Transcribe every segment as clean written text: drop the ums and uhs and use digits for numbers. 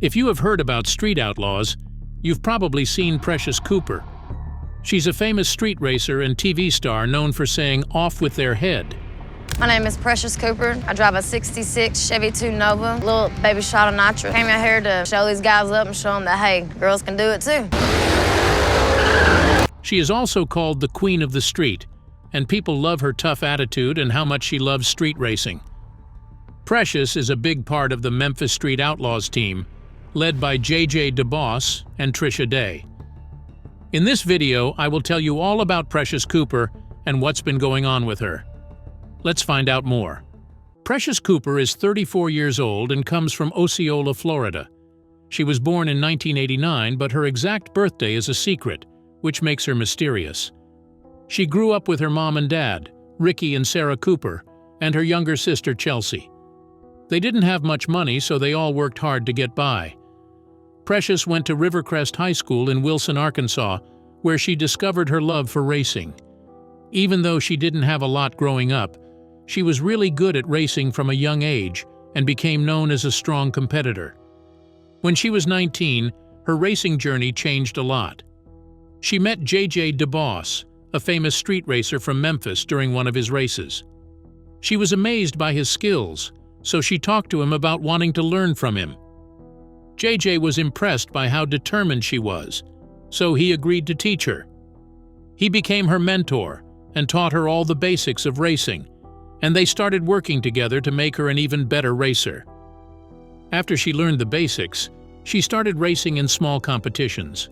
If you have heard about Street Outlaws, you've probably seen Precious Cooper. She's a famous street racer and TV star known for saying "off with their head." My name is Precious Cooper. I drive a '66 Chevy 2 Nova, little baby shot of nitro. Came out here to show these guys up and show them that, hey, girls can do it too. She is also called the Queen of the Street, and people love her tough attitude and how much she loves street racing. Precious is a big part of the Memphis Street Outlaws team, led by JJ DeBoss and Trisha Day. In this video, I will tell you all about Precious Cooper and what's been going on with her. Let's find out more. Precious Cooper is 34 years old and comes from Osceola, Florida. She was born in 1989, but her exact birthday is a secret, which makes her mysterious. She grew up with her mom and dad, Ricky and Sarah Cooper, and her younger sister Chelsea. They didn't have much money, so they all worked hard to get by. Precious went to Rivercrest High School in Wilson, Arkansas, where she discovered her love for racing. Even though she didn't have a lot growing up, she was really good at racing from a young age and became known as a strong competitor. When she was 19, her racing journey changed a lot. She met JJ DeBoss, a famous street racer from Memphis, during one of his races. She was amazed by his skills, so she talked to him about wanting to learn from him. JJ was impressed by how determined she was, so he agreed to teach her. He became her mentor and taught her all the basics of racing, and they started working together to make her an even better racer. After she learned the basics, she started racing in small competitions.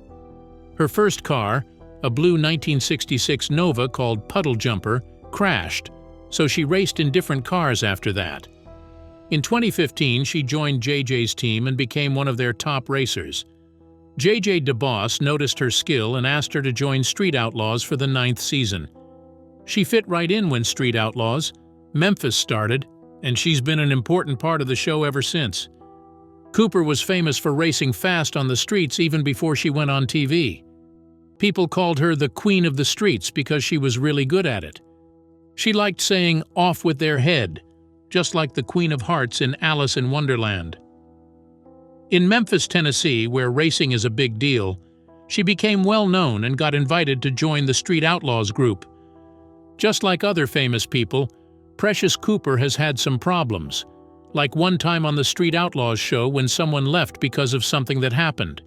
Her first car, a blue 1966 Nova called Puddle Jumper, crashed, so she raced in different cars after that. In 2015, she joined JJ's team and became one of their top racers. JJ DeBoss noticed her skill and asked her to join Street Outlaws for the 9th season. She fit right in when Street Outlaws, Memphis started, and she's been an important part of the show ever since. Cooper was famous for racing fast on the streets even before she went on TV. People called her the Queen of the Streets because she was really good at it. She liked saying "off with their head," just like the Queen of Hearts in Alice in Wonderland. In Memphis, Tennessee, where racing is a big deal, she became well known and got invited to join the Street Outlaws group. Just like other famous people, Precious Cooper has had some problems, like one time on the Street Outlaws show when someone left because of something that happened.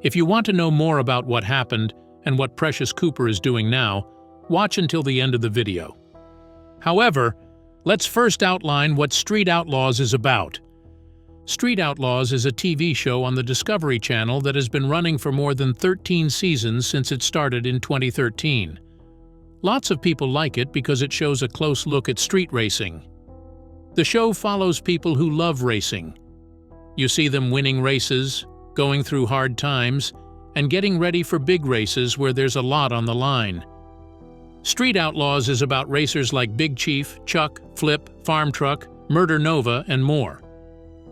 If you want to know more about what happened and what Precious Cooper is doing now, watch until the end of the video. However, let's first outline what Street Outlaws is about. Street Outlaws is a TV show on the Discovery Channel that has been running for more than 13 seasons since it started in 2013. Lots of people like it because it shows a close look at street racing. The show follows people who love racing. You see them winning races, going through hard times, and getting ready for big races where there's a lot on the line. Street Outlaws is about racers like Big Chief, Chuck, Flip, Farm Truck, Murder Nova, and more.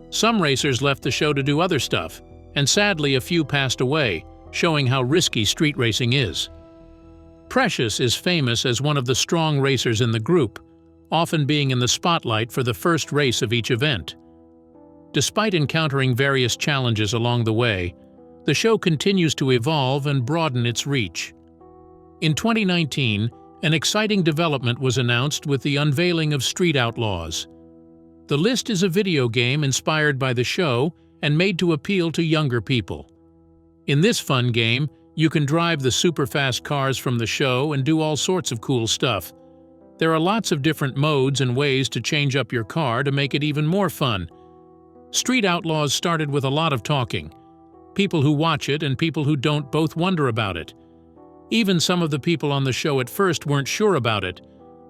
Some racers left the show to do other stuff, and sadly a few passed away, showing how risky street racing is. Precious is famous as one of the strong racers in the group, often being in the spotlight for the first race of each event. Despite encountering various challenges along the way, the show continues to evolve and broaden its reach. In 2019, an exciting development was announced with the unveiling of Street Outlaws. The List is a video game inspired by the show and made to appeal to younger people. In this fun game, you can drive the super fast cars from the show and do all sorts of cool stuff. There are lots of different modes and ways to change up your car to make it even more fun. Street Outlaws started with a lot of talking. People who watch it and people who don't both wonder about it. Even some of the people on the show at first weren't sure about it,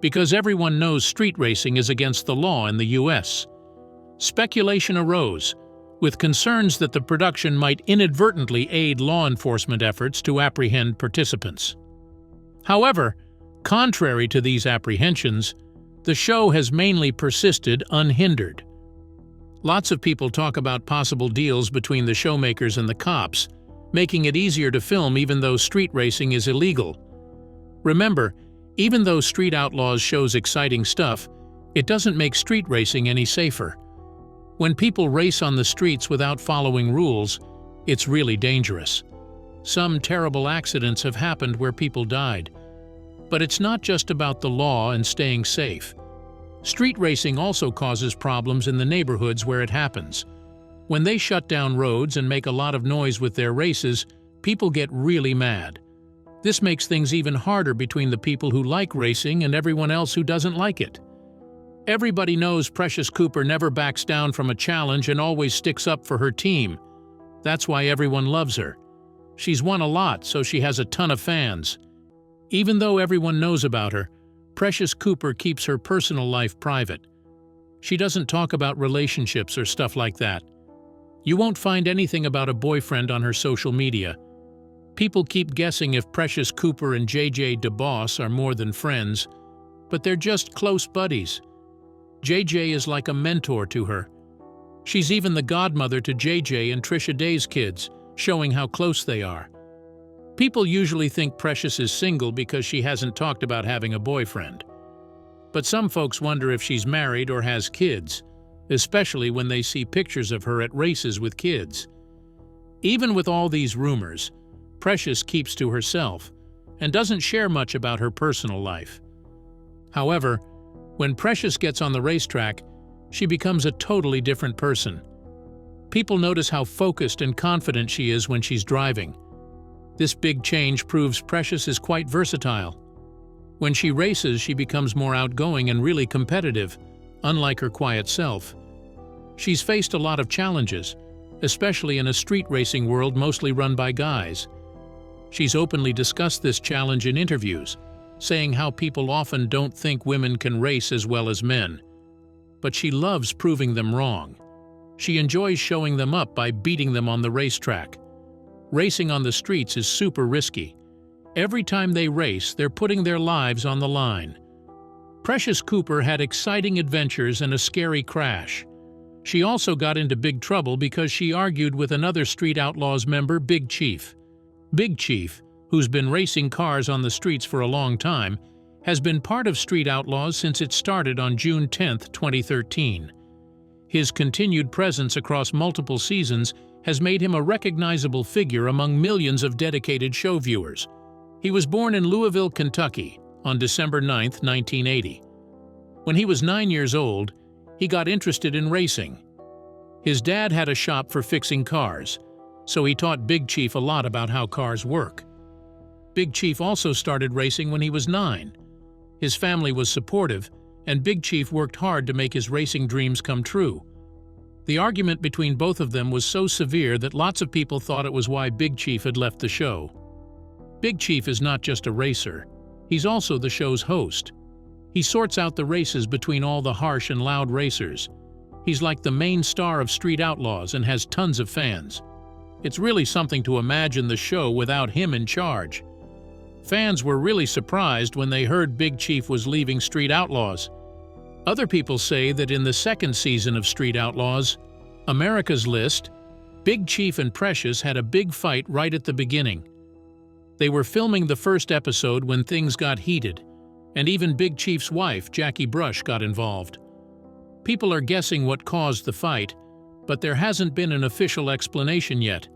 because everyone knows street racing is against the law in the US. Speculation arose, with concerns that the production might inadvertently aid law enforcement efforts to apprehend participants. However, contrary to these apprehensions, the show has mainly persisted unhindered. Lots of people talk about possible deals between the showmakers and the cops, making it easier to film even though street racing is illegal. Remember, even though Street Outlaws shows exciting stuff, it doesn't make street racing any safer. When people race on the streets without following rules, it's really dangerous. Some terrible accidents have happened where people died. But it's not just about the law and staying safe. Street racing also causes problems in the neighborhoods where it happens. When they shut down roads and make a lot of noise with their races, people get really mad. This makes things even harder between the people who like racing and everyone else who doesn't like it. Everybody knows Precious Cooper never backs down from a challenge and always sticks up for her team. That's why everyone loves her. She's won a lot, so she has a ton of fans. Even though everyone knows about her, Precious Cooper keeps her personal life private. She doesn't talk about relationships or stuff like that. You won't find anything about a boyfriend on her social media. People keep guessing if Precious Cooper and JJ DeBoss are more than friends, but they're just close buddies. JJ is like a mentor to her. She's even the godmother to JJ and Trisha Day's kids, showing how close they are. People usually think Precious is single because she hasn't talked about having a boyfriend. But some folks wonder if she's married or has kids, especially when they see pictures of her at races with kids. Even with all these rumors, Precious keeps to herself and doesn't share much about her personal life. However, when Precious gets on the racetrack, she becomes a totally different person. People notice how focused and confident she is when she's driving. This big change proves Precious is quite versatile. When she races, she becomes more outgoing and really competitive, unlike her quiet self. She's faced a lot of challenges, especially in a street racing world mostly run by guys. She's openly discussed this challenge in interviews, saying how people often don't think women can race as well as men. But she loves proving them wrong. She enjoys showing them up by beating them on the racetrack. Racing on the streets is super risky. Every time they race, they're putting their lives on the line. Precious Cooper had exciting adventures and a scary crash. She also got into big trouble because she argued with another Street Outlaws member, Big Chief. Big Chief, who's been racing cars on the streets for a long time, has been part of Street Outlaws since it started on June 10, 2013. His continued presence across multiple seasons has made him a recognizable figure among millions of dedicated show viewers. He was born in Louisville, Kentucky, on December 9, 1980. When he was 9 years old, he got interested in racing. His dad had a shop for fixing cars, so he taught Big Chief a lot about how cars work. Big Chief also started racing when he was 9. His family was supportive, and Big Chief worked hard to make his racing dreams come true. The argument between both of them was so severe that lots of people thought it was why Big Chief had left the show. Big Chief is not just a racer, he's also the show's host. He sorts out the races between all the harsh and loud racers. He's like the main star of Street Outlaws and has tons of fans. It's really something to imagine the show without him in charge. Fans were really surprised when they heard Big Chief was leaving Street Outlaws. Other people say that in the second season of Street Outlaws, America's List, Big Chief and Precious had a big fight right at the beginning. They were filming the first episode when things got heated, and even Big Chief's wife, Jackie Brush, got involved. People are guessing what caused the fight, but there hasn't been an official explanation yet.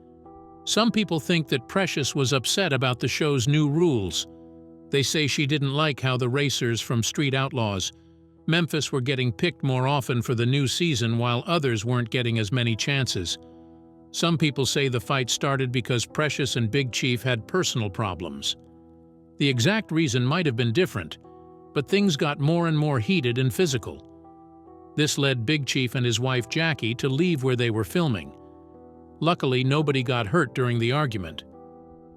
Some people think that Precious was upset about the show's new rules. They say she didn't like how the racers from Street Outlaws, Memphis, were getting picked more often for the new season while others weren't getting as many chances. Some people say the fight started because Precious and Big Chief had personal problems. The exact reason might have been different, but things got more and more heated and physical. This led Big Chief and his wife Jackie to leave where they were filming. Luckily, nobody got hurt during the argument.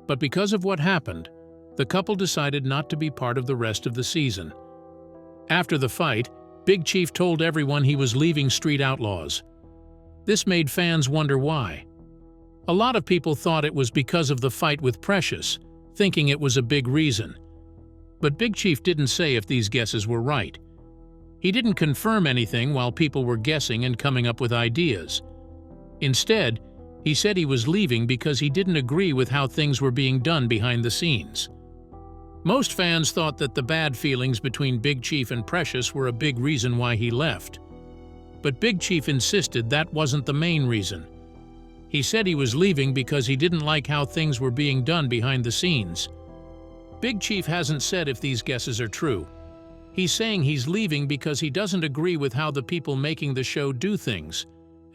But because of what happened, the couple decided not to be part of the rest of the season. After the fight, Big Chief told everyone he was leaving Street Outlaws. This made fans wonder why. A lot of people thought it was because of the fight with Precious, thinking it was a big reason. But Big Chief didn't say if these guesses were right. He didn't confirm anything while people were guessing and coming up with ideas. Instead, he said he was leaving because he didn't agree with how things were being done behind the scenes. Most fans thought that the bad feelings between Big Chief and Precious were a big reason why he left. but Big Chief insisted that wasn't the main reason. He said he was leaving because he didn't like how things were being done behind the scenes. Big Chief hasn't said if these guesses are true. He's saying he's leaving because he doesn't agree with how the people making the show do things,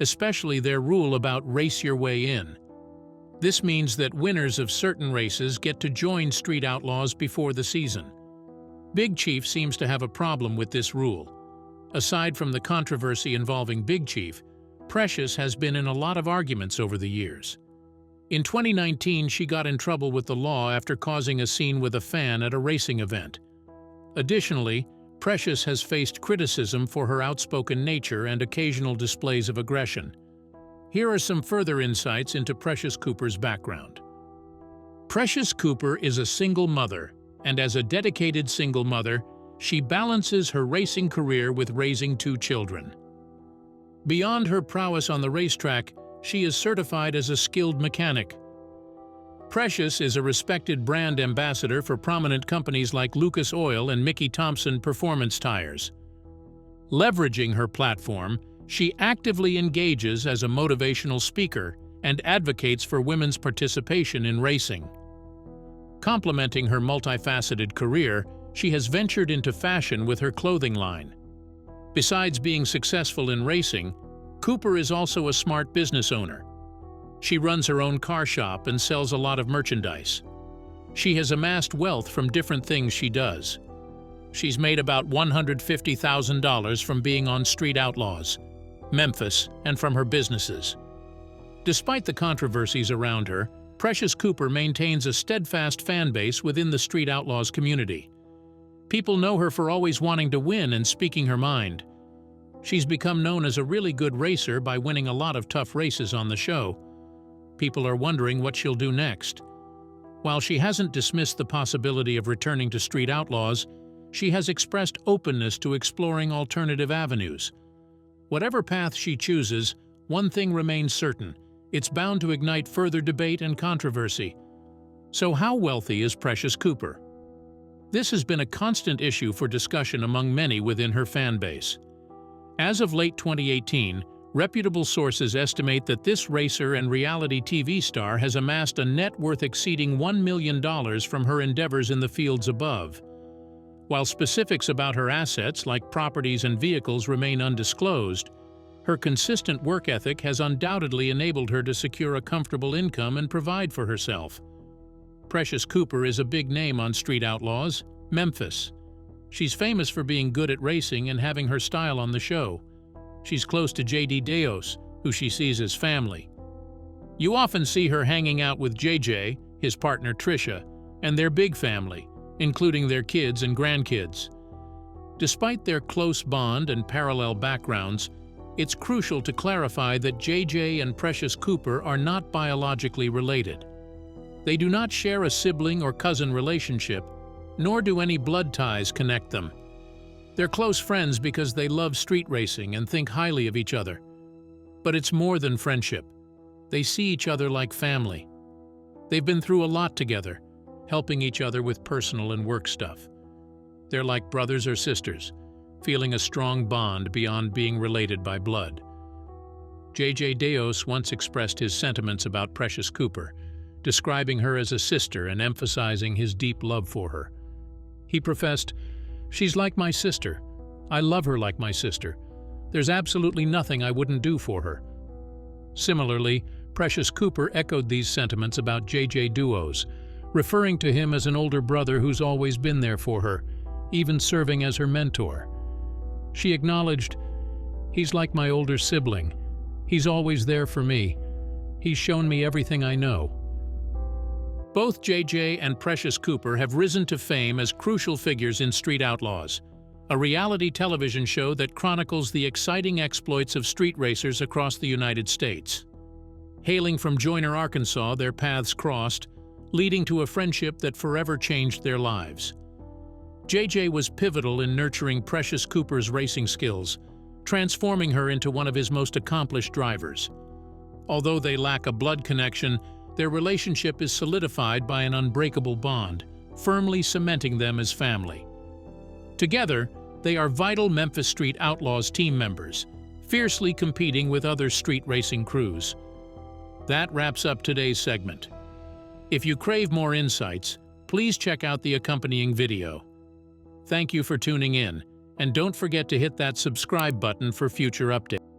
especially their rule about race your way in. This means that winners of certain races get to join Street Outlaws before the season. Big Chief seems to have a problem with this rule. Aside from the controversy involving Big Chief, Precious has been in a lot of arguments over the years. In 2019, she got in trouble with the law after causing a scene with a fan at a racing event. Additionally, Precious has faced criticism for her outspoken nature and occasional displays of aggression. Here are some further insights into Precious Cooper's background. Precious Cooper is a single mother, and as a dedicated single mother, she balances her racing career with raising 2 children. Beyond her prowess on the racetrack, she is certified as a skilled mechanic. Precious is a respected brand ambassador for prominent companies like Lucas Oil and Mickey Thompson Performance Tires. Leveraging her platform, she actively engages as a motivational speaker and advocates for women's participation in racing. Complementing her multifaceted career, she has ventured into fashion with her clothing line. Besides being successful in racing, Cooper is also a smart business owner. She runs her own car shop and sells a lot of merchandise. She has amassed wealth from different things she does. She's made about $150,000 from being on Street Outlaws, Memphis, and from her businesses. Despite the controversies around her, Precious Cooper maintains a steadfast fan base within the Street Outlaws community. People know her for always wanting to win and speaking her mind. She's become known as a really good racer by winning a lot of tough races on the show. People are wondering what she'll do next. While she hasn't dismissed the possibility of returning to Street Outlaws, she has expressed openness to exploring alternative avenues. Whatever path she chooses, one thing remains certain: it's bound to ignite further debate and controversy. So how wealthy is Precious Cooper? This has been a constant issue for discussion among many within her fan base. As of late 2018, reputable sources estimate that this racer and reality TV star has amassed a net worth exceeding $1 million from her endeavors in the fields above. While specifics about her assets, like properties and vehicles, remain undisclosed, her consistent work ethic has undoubtedly enabled her to secure a comfortable income and provide for herself. Precious Cooper is a big name on Street Outlaws, Memphis. She's famous for being good at racing and having her style on the show. She's close to JD Deos, who she sees as family. You often see her hanging out with JJ, his partner Trisha, and their big family, including their kids and grandkids. Despite their close bond and parallel backgrounds, it's crucial to clarify that JJ and Precious Cooper are not biologically related. They do not share a sibling or cousin relationship, nor do any blood ties connect them. They're close friends because they love street racing and think highly of each other. But it's more than friendship. They see each other like family. They've been through a lot together, helping each other with personal and work stuff. They're like brothers or sisters, feeling a strong bond beyond being related by blood. JJ Deos once expressed his sentiments about Precious Cooper, describing her as a sister and emphasizing his deep love for her. He professed, "She's like my sister. I love her like my sister. There's absolutely nothing I wouldn't do for her." Similarly, Precious Cooper echoed these sentiments about JJ Deos, referring to him as an older brother who's always been there for her, even serving as her mentor. She acknowledged, "He's like my older sibling. He's always there for me. He's shown me everything I know." Both JJ and Precious Cooper have risen to fame as crucial figures in Street Outlaws, a reality television show that chronicles the exciting exploits of street racers across the United States. Hailing from Joyner, Arkansas, their paths crossed, leading to a friendship that forever changed their lives. JJ was pivotal in nurturing Precious Cooper's racing skills, transforming her into one of his most accomplished drivers. Although they lack a blood connection, their relationship is solidified by an unbreakable bond, firmly cementing them as family. Together, they are vital Memphis Street Outlaws team members, fiercely competing with other street racing crews. That wraps up today's segment. If you crave more insights, please check out the accompanying video. Thank you for tuning in, and don't forget to hit that subscribe button for future updates.